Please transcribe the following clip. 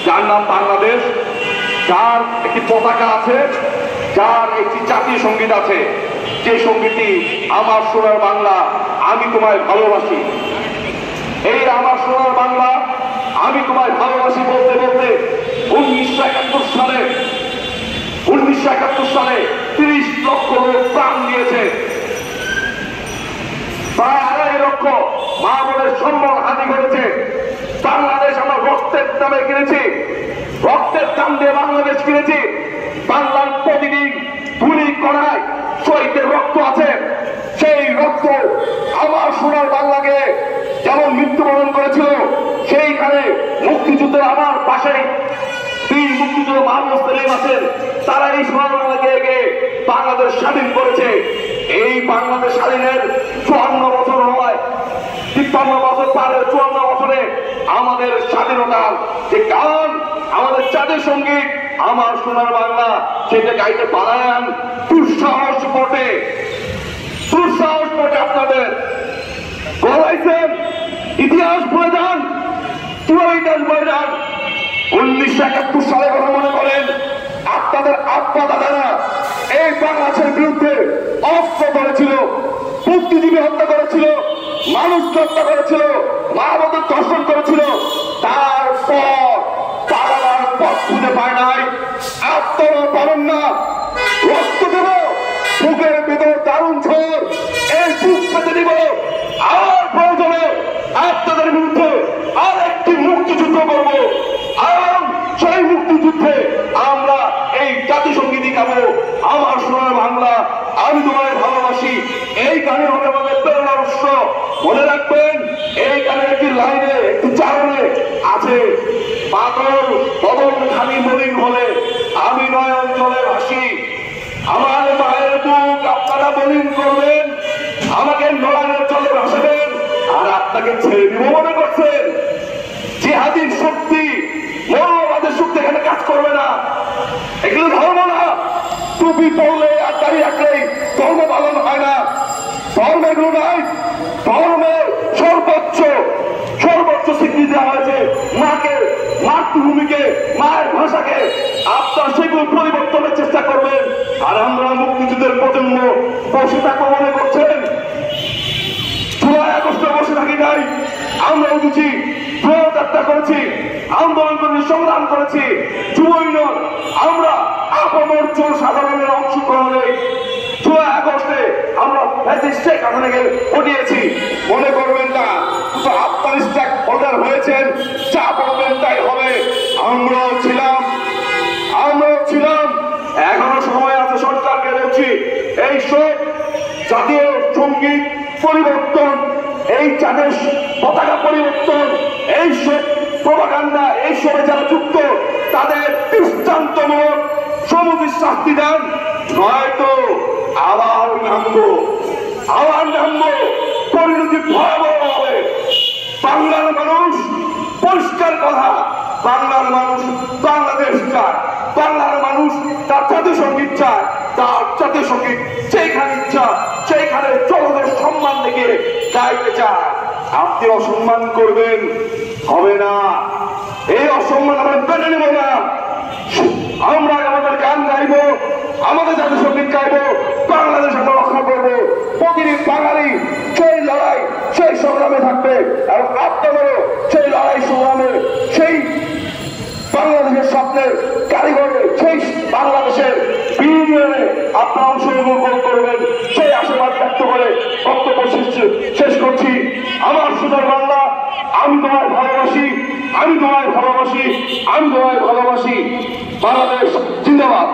যার নাম বাংলাদেশ, যার একটি পতাকা আছে, যার একটি জাতীয় সঙ্গীত আছে, যে সঙ্গীতটি আমার সোনার বাংলা আমি তোমায় ভালোবাসি। এই আমার সোনার বাংলা আমি তোমায় ভালোবাসি বলতে বলতে 1971 সালে 30 লক্ষ লোক প্রাণ দিয়েছে। প্রায় 2.5 লক্ষ মা বোনের সম্মান হানি করেছে। বাংলাদেশ আমরা রক্তের দামে কিনেছি, রক্তের দাম দিয়ে বাংলাদেশ কিনেছি। বাংলার প্রতিদিন ধুলি কণায় শহীদের রক্ত আছে। সেই রক্ত আমার সোনার বাংলাকে যেমন মৃত্যুবরণ করেছিল, সেইখানে মুক্তিযুদ্ধের আমার পাশেই বীর মুক্তিযুদ্ধ মাহমুদ সেলিম আছেন। তারা এই সোনার বাংলাকে এগিয়ে বাংলাদেশ স্বাধীন করেছে। এই বাংলাদেশ স্বাধীনের 54 বছর হয়, 53 বছর পারে 54 বছরে আমাদের স্বাধীনতার যে গান, আমাদের জাতীয় সঙ্গীত আমার সোনার বাংলা, সেটা গাইতে পারেন। দুঃসাহস বটে, দুঃসাহস বটে আপনাদের। গলাইছেন, ইতিহাস ভুলে যান, কিভাবে ইতিহাস ভুলে যান? 1971 সালে কথা মনে করেন, আপনাদের আব্বা দাদারা এই বাংলাদেশের বিরুদ্ধে অস্ত্র ধরেছিল, বুদ্ধিজীবী হত্যা করেছিল, মানুষ হত্যা করেছিল, মা বোনদের ধর্ষণ করেছিল। তারপর পালাবার পথ খুঁজে পায় নাই। আপনারা পারেন না, রক্ত দেব, বুকের ভিতর দারুণ ঝড়, এই বুক পেতে দিব। আর প্রয়োজনে আপনাদের বিরুদ্ধে আর একটি মুক্তিযুদ্ধ করব। আর সেই মুক্তিযুদ্ধে আমরা এই জাতীয় সঙ্গীত গাবো, আমার সোনার বাংলা আমি তোমায় ভালোবাসি। এই গানে হবে আমাদের প্রেরণার উৎস। মনে রাখবেন, এই গানের একটি লাইনে, একটি চারণে আছে, পাতল বদল খালি মলিন হলে আমি নয়ন জলে ভাসি। আমার মায়ের বুক আপনারা মলিন করবেন, আমাকে নয়নের জলে ভাসাবেন, আর আপনাকে ছেড়ে দিব মনে করছেন? জিহাদির শক্তি, মৌলবাদের শক্তি এখানে কাজ করবে না। এগুলো ধর্ম না। টুপি পড়লে আর দাঁড়িয়ে রাখলেই ধর্ম পালন হয় না। ধর্ম এগুলো নাই। ধর্মের সর্বোচ্চ স্বীকৃতি দেওয়া হয়েছে মাকে, মাতৃভূমিকে, মায়ের ভাষাকে। আপনারা সেগুলো পরিবর্তনের চেষ্টা করবেন। আর আমরা মুক্তিযুদ্ধের প্রজন্ম বসে থাকবো মনে করছেন? জুলাই আগস্টে বসে থাকি নাই। আমরা উঠেছি, যাত্রা করেছি, আন্দোলন করেছি, সংগ্রাম করেছি। যুব ইউনিয়ন আমরা আপামর সাধারণের অংশগ্রহণে জুলাই আগস্টে আমরা শেখ হাসিনাকে উঠিয়েছি। মনে করবেন না শুধু আপনার স্টেক হোল্ডার হয়েছেন, যা বলবেন তাই হবে। আমরাও ছিলাম। এখনো সময় আছে। সরকারকে বলছি, এই সব জাতীয় সঙ্গীত পরিবর্তন, এই জাতীয় পতাকা পরিবর্তন, এই সব প্রপাগান্ডা, এই সবে যারা যুক্ত তাদের দৃষ্টান্তমূলক সমুদ্রের শাস্তি দেন, নয়তো আবার নামবো, পরিণতি ভয়াবহ হবে। বাংলার মানুষ পরিষ্কার কথা, বাংলার মানুষ বাংলাদেশ চায়, বাংলার মানুষ তার জাতীয় সঙ্গীত চায়, তার জাতীয় সঙ্গীত যেখানে ইচ্ছা সেইখানে জনগণের সম্মান দেখে গাইতে চায়। আপনি অসম্মান করবেন, হবে না। এই অসম্মান আমরা মেনে নেব না। আমরা আমাদের গান গাইব, আমাদের জাতীয় সঙ্গীত গাইব, বাংলাদেশ আমরা রক্ষা করবো। প্রতিটি বাঙালি সেই লড়াই, সেই সংগ্রামে থাকবে, এবং আপনাদেরও সেই লড়াই সংগ্রামে, সেই বাংলাদেশের স্বপ্নের কারিগরে, সেই বাংলাদেশের বিনিয়োগে আপনারা অংশগ্রহণ করবেন, সেই আশীর্বাদ ব্যক্ত করে বক্তব্য শেষ করছি। আমার সোনার বাংলা আমি তোমায় ভালোবাসি, আমি তোমায় ভালোবাসি, আমি তোমায় ভালোবাসি। বাংলাদেশ জিন্দাবাদ।